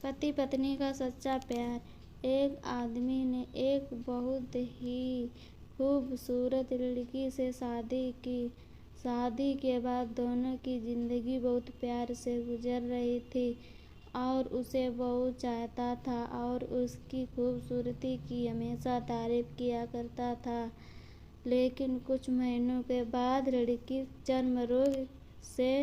पति पत्नी का सच्चा प्यार। एक आदमी ने एक बहुत ही खूबसूरत लड़की से शादी की। शादी के बाद दोनों की जिंदगी बहुत प्यार से गुजर रही थी और उसे बहुत चाहता था और उसकी खूबसूरती की हमेशा तारीफ किया करता था। लेकिन कुछ महीनों के बाद लड़की चर्म रोग से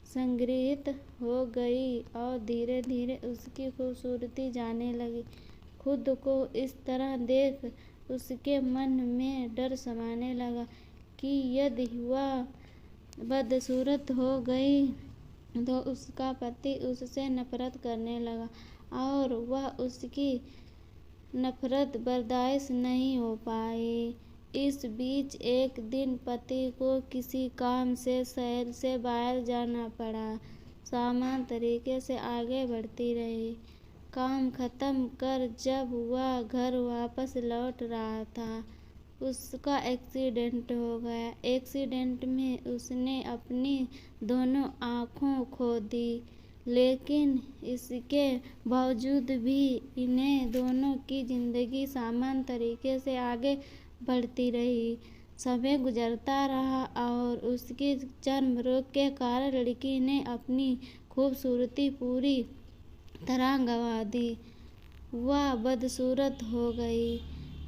संक्रमित हो गई और धीरे धीरे उसकी खूबसूरती जाने लगी। खुद को इस तरह देख उसके मन में डर समाने लगा कि यदि वह बदसूरत हो गई तो उसका पति उससे नफरत करने लगा और वह उसकी नफरत बर्दाश्त नहीं हो पाई। इस बीच एक दिन पति को किसी काम से शहर से बाहर जाना पड़ा। सामान्य तरीके से आगे बढ़ती रही। काम खत्म कर जब वह घर वापस लौट रहा था उसका एक्सीडेंट हो गया। एक्सीडेंट में उसने अपनी दोनों आँखें खो दी, लेकिन इसके बावजूद भी इन्हें दोनों की जिंदगी सामान्य तरीके से आगे बढ़ती रही। समय गुजरता रहा और उसकी चर्म रोग के कारण लड़की ने अपनी खूबसूरती पूरी तरह गंवा दी। वह बदसूरत हो गई,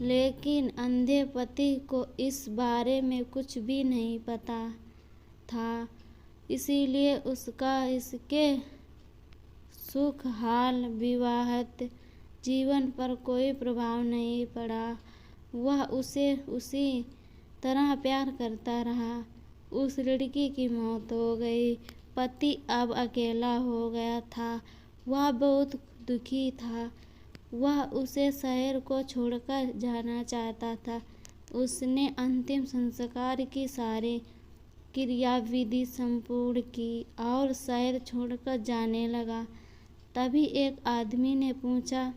लेकिन अंधे पति को इस बारे में कुछ भी नहीं पता था, इसीलिए उसका इसके सुखहाल विवाहित जीवन पर कोई प्रभाव नहीं पड़ा। वह उसे उसी तरह प्यार करता रहा। उस लड़की की मौत हो गई। पति अब अकेला हो गया था। वह बहुत दुखी था। वह उसे शहर को छोड़कर जाना चाहता था। उसने अंतिम संस्कार की सारी क्रियाविधि संपूर्ण की और शहर छोड़कर जाने लगा। तभी एक आदमी ने पूछा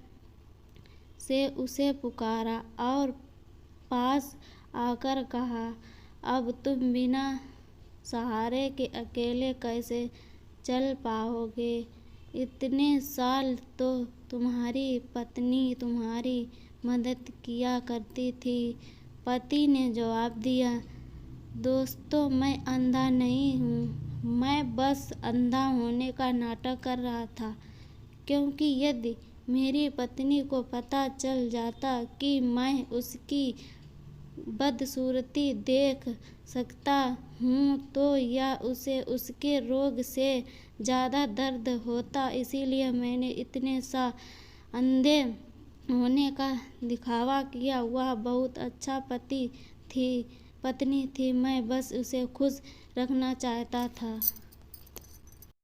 से उसे पुकारा और पास आकर कहा, अब तुम बिना सहारे के अकेले कैसे चल पाओगे? इतने साल तो तुम्हारी पत्नी तुम्हारी मदद किया करती थी। पति ने जवाब दिया, दोस्तों, मैं अंधा नहीं हूँ। मैं बस अंधा होने का नाटक कर रहा था, क्योंकि यदि मेरी पत्नी को पता चल जाता कि मैं उसकी बदसूरती देख सकता हूँ तो यह उसे उसके रोग से ज़्यादा दर्द होता। इसीलिए मैंने इतने सा अंधे होने का दिखावा किया। वह बहुत अच्छा पत्नी थी। मैं बस उसे खुश रखना चाहता था।